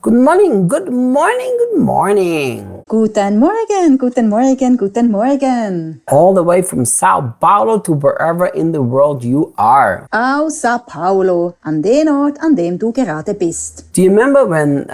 Good morning, good morning, good morning. Guten Morgen, guten Morgen, guten Morgen. All the way from Sao Paulo to wherever in the world you are. Aus Sao Paulo, an den Ort, an dem du gerade bist. Do you remember when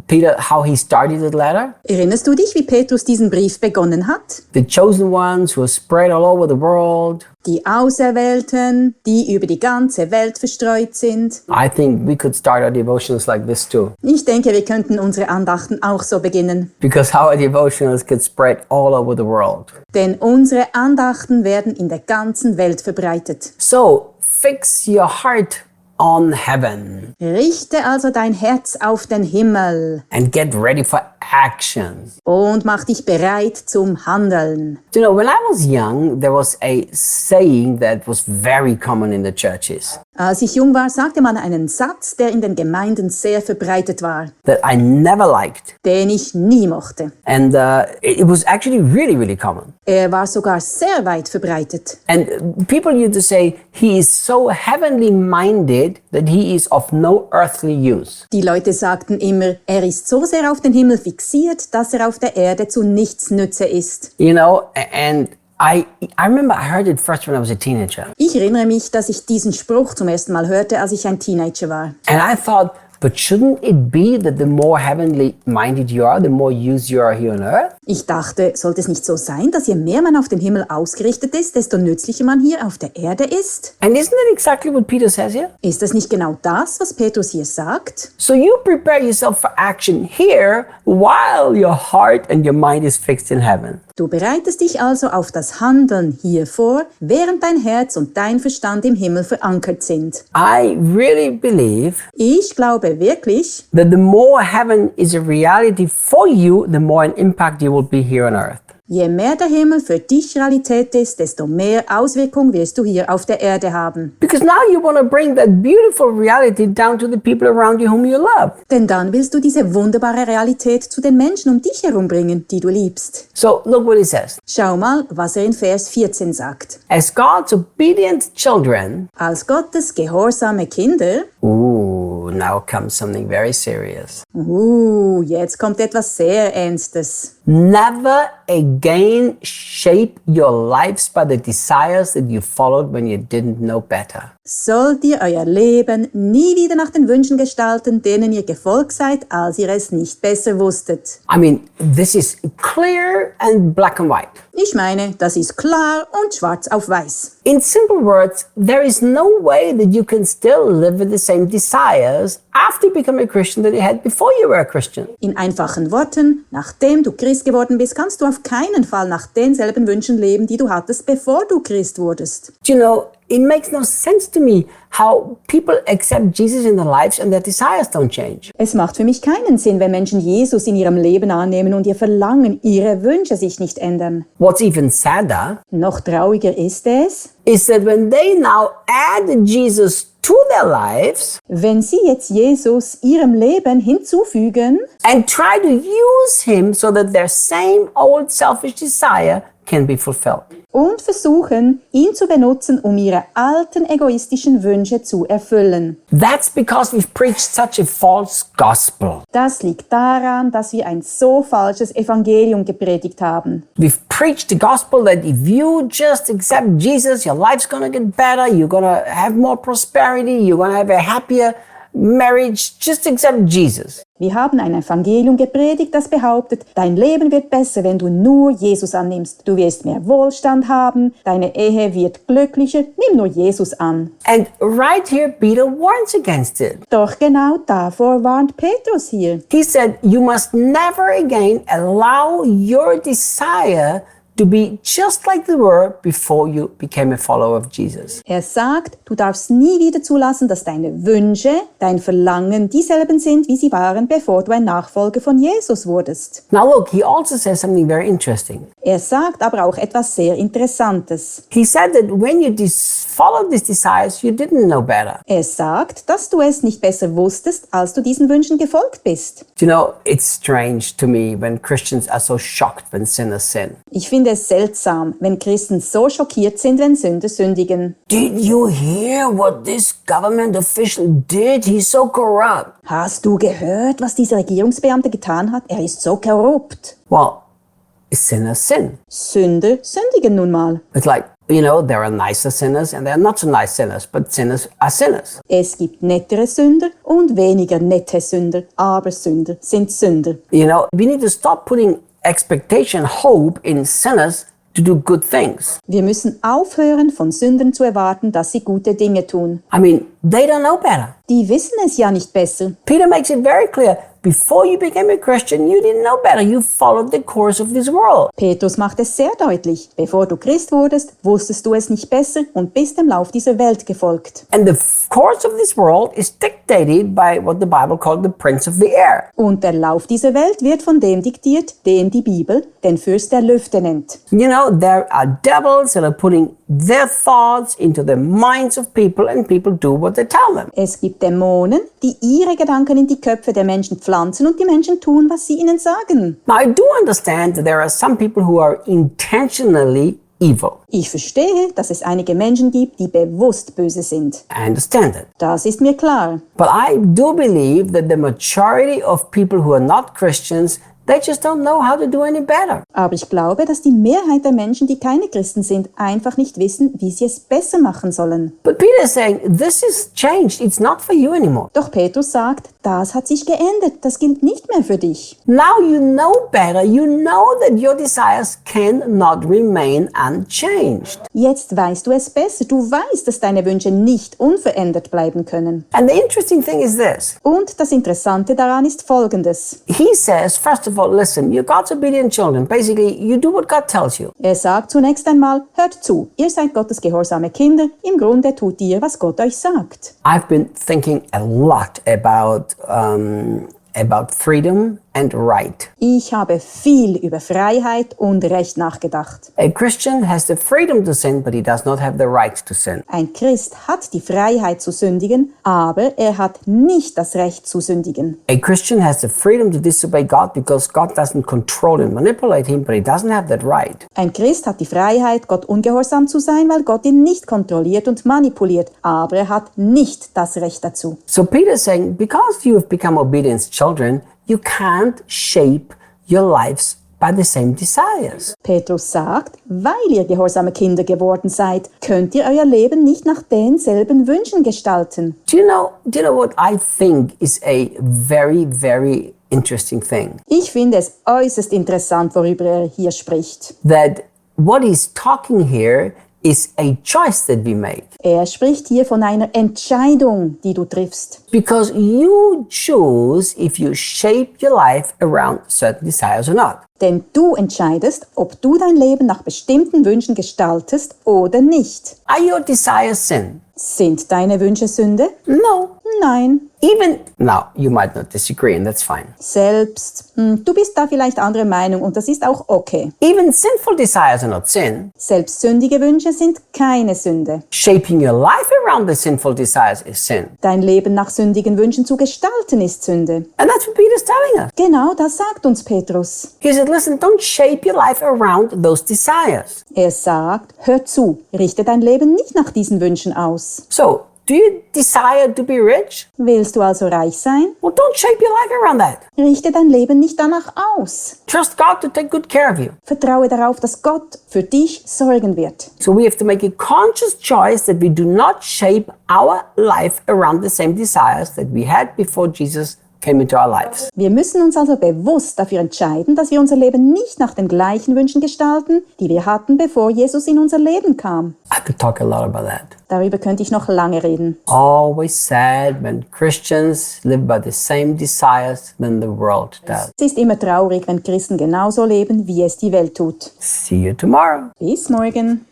Peter, how he started the letter? Erinnerst du dich, wie Petrus diesen Brief begonnen hat? The chosen ones who are spread all over the world. Die Auserwählten, die über die ganze Welt verstreut sind. I think we could start our devotions like this too. Ich denke, wir könnten unsere Andachten auch so beginnen. Because our devotionals could spread all over the world. Denn unsere Andachten werden in der ganzen Welt verbreitet. So, fix your heart on heaven. Richte also dein Herz auf den Himmel. And get ready for action. Und mach dich bereit zum Handeln. You know, when I was young, there was a saying that was very common in the churches. Als ich jung war, sagte man einen Satz, der in den Gemeinden sehr verbreitet war, That I never liked. den ich nie mochte. And it was actually really, really common. Er war sogar sehr weit verbreitet. And people used to say, he is so heavenly minded that he is of no earthly use. Die Leute sagten immer, er ist so sehr auf den Himmel fixiert, dass er auf der Erde zu nichts Nütze ist. You know, and I remember I heard it first when I was a teenager. Ich erinnere mich, dass ich diesen Spruch zum ersten Mal hörte, als ich ein Teenager war. And I thought, but shouldn't it be that the more heavenly minded you are, the more use you are here on earth? Ich dachte, sollte es nicht so sein, dass je mehr man auf den Himmel ausgerichtet ist, desto nützlicher man hier auf der Erde ist? And isn't that exactly what Peter says here? Ist das nicht genau das, was Petrus hier sagt? So you prepare yourself for action here while your heart and your mind is fixed in heaven. Du bereitest dich also auf das Handeln hier vor, während dein Herz und dein Verstand im Himmel verankert sind. I really believe Ich glaube wirklich, that the more heaven is a reality for you, the more an impact you will be here on earth. je mehr der Himmel für dich Realität ist, desto mehr Auswirkung wirst du hier auf der Erde haben. Because now you want to bring that beautiful reality down to the people around you whom you love. Denn dann willst du diese wunderbare Realität zu den Menschen um dich herum bringen, die du liebst. So look what it says. Schau mal, was er in Vers 14 sagt. As God's obedient children, Als Gottes gehorsame Kinder, now comes something very serious. Jetzt kommt etwas sehr Ernstes. Never again shape your lives by the desires that you followed when you didn't know better. Sollt ihr euer Leben nie wieder nach den Wünschen gestalten, denen ihr gefolgt seid, als ihr es nicht besser wusstet. I mean, this is clear and black and white. Ich meine, das ist klar und schwarz auf weiß. In simple words, there is no way that you can still live with the same desires after you become a Christian that you had before you were a Christian. In einfachen Worten, nachdem du Christ geworden bist, kannst du auf keinen Fall nach denselben Wünschen leben, die du hattest, bevor du Christ wurdest. You know, it makes no sense to me how people accept Jesus in their lives and their desires don't change. Es macht für mich keinen Sinn, wenn Menschen Jesus in ihrem Leben annehmen und ihr Verlangen, ihre Wünsche sich nicht ändern. What's even sadder Noch trauriger ist es, is that when they now add Jesus to their lives wenn sie jetzt Jesus ihrem Leben hinzufügen and try to use him so that their same old selfish desire can be fulfilled. und versuchen, ihn zu benutzen, um ihre alten egoistischen Wünsche zu erfüllen. That's because we've preached such a false gospel. Das liegt daran, dass wir ein so falsches Evangelium gepredigt haben. We've preached the gospel that if you just accept Jesus, your life's gonna get better, you're gonna have more prosperity, you're gonna have a happier marriage. Just accept Jesus. Wir haben ein Evangelium gepredigt, das behauptet, dein Leben wird besser, wenn du nur Jesus annimmst. Du wirst mehr Wohlstand haben, deine Ehe wird glücklicher, nimm nur Jesus an. And right here, Peter warns against it. Doch genau davor warnt Petrus hier. He said, you must never again allow your desire to be just like they were before you became a follower of Jesus. Er sagt, du darfst nie wieder zulassen, dass deine Wünsche, dein Verlangen dieselben sind, wie sie waren, bevor du ein Nachfolger von Jesus wurdest. Now look, he also says something very interesting. Er sagt aber auch etwas sehr Interessantes. He said that when you followed these desires, you didn't know better. Er sagt, dass du es nicht besser wusstest, als du diesen Wünschen gefolgt bist. You know, it's strange to me when Christians are so shocked when sinners sin. Ich finde finde es seltsam, wenn Christen so schockiert sind, wenn Sünder sündigen. Did you hear what this government official did? He's so corrupt. Hast du gehört, was dieser Regierungsbeamte getan hat? Er ist so korrupt. Well, sinners sin. Sünder sündigen nun mal. It's like, there are nicer sinners and there are not so nice sinners, but sinners are sinners. Es gibt nettere Sünder und weniger nette Sünder, aber Sünder sind Sünder. We need to stop putting expectation, hope in sinners to do good things. Wir müssen aufhören, von Sündern zu erwarten, dass sie gute Dinge tun. They don't know better. Die wissen es ja nicht besser. Peter makes it very clear. Before you became a Christian, you didn't know better. You followed the course of this world. Petrus macht es sehr deutlich. Bevor du Christ wurdest, wusstest du es nicht besser und bist dem Lauf dieser Welt gefolgt. And the course of this world is dictated by what the Bible called the prince of the air. Und der Lauf dieser Welt wird von dem diktiert, den die Bibel den Fürst der Lüfte nennt. There are devils that are putting their thoughts into the minds of people and people do what they tell them. Es gibt Dämonen, die ihre Gedanken in die Köpfe der Menschen pflanzen und die Menschen tun, was sie ihnen sagen. Now, I do understand that there are some people who are intentionally evil. Ich verstehe, dass es einige Menschen gibt, die bewusst böse sind. I understand that. Das ist mir klar. But I do believe that the majority of people who are not Christians, they just don't know how to do any better. Aber ich glaube, dass die Mehrheit der Menschen, die keine Christen sind, einfach nicht wissen, wie sie es besser machen sollen. But Peter is saying, this is changed. It's not for you anymore. Doch Petrus sagt, das hat sich geändert. Das gilt nicht mehr für dich. Now you know better. You know that your desires cannot remain unchanged. Jetzt weißt du es besser. Du weißt, dass deine Wünsche nicht unverändert bleiben können. And the interesting thing is this. Und das Interessante daran ist Folgendes. He says, first of all, listen, you're God's obedient children. Basically, you do what God tells you. Er sagt zunächst einmal, hört zu, ihr seid Gottes gehorsame Kinder. Im Grunde tut ihr, was Gott euch sagt. I've been thinking a lot about freedom and right. Ich habe viel über Freiheit und Recht nachgedacht. A Christian has the freedom to sin, but he does not have the right to sin. Ein Christ hat die Freiheit zu sündigen, aber er hat nicht das Recht zu sündigen. A Christian has the freedom to disobey God because God doesn't control and manipulate him, but he doesn't have that right. Ein Christ hat die Freiheit, Gott ungehorsam zu sein, weil Gott ihn nicht kontrolliert und manipuliert, aber er hat nicht das Recht dazu. So Peter is saying, because you have become obedient children, you can't shape your lives by the same desires. Petrus sagt, weil ihr gehorsame Kinder geworden seid, könnt ihr euer Leben nicht nach denselben Wünschen gestalten. Do you know what I think is a very, very interesting thing? Ich finde es äußerst interessant, worüber er hier spricht. That what he's talking here is a choice that we make. Er spricht hier von einer Entscheidung, die du triffst. Because you choose if you shape your life around certain desires or not. Denn du entscheidest, ob du dein Leben nach bestimmten Wünschen gestaltest oder nicht. Are your desires sin? Sind deine Wünsche Sünde? No. Nein. Even, now, you might not disagree and that's fine. Selbst, du bist da vielleicht anderer Meinung und das ist auch okay. Even sinful desires are not sin. Selbst sündige Wünsche sind keine Sünde. Shaping your life around the sinful desires is sin. Dein Leben nach sündigen Wünschen zu gestalten ist Sünde. And that's what Peter's telling us. Genau das sagt uns Petrus. He said, listen, don't shape your life around those desires. Er sagt, hör zu, richte dein Leben nicht nach diesen Wünschen aus. So, do you desire to be rich? Willst du also reich sein? Well, don't shape your life around that. Richte dein Leben nicht danach aus. Trust God to take good care of you. Vertraue darauf, dass Gott für dich sorgen wird. So we have to make a conscious choice that we do not shape our life around the same desires that we had before Jesus came into our lives. Wir müssen uns also bewusst dafür entscheiden, dass wir unser Leben nicht nach den gleichen Wünschen gestalten, die wir hatten, bevor Jesus in unser Leben kam. I could talk a lot about that. Darüber könnte ich noch lange reden. Always sad when Christians live by the same desires than the world does. Es ist immer traurig, wenn Christen genauso leben, wie es die Welt tut. See you tomorrow. Bis morgen.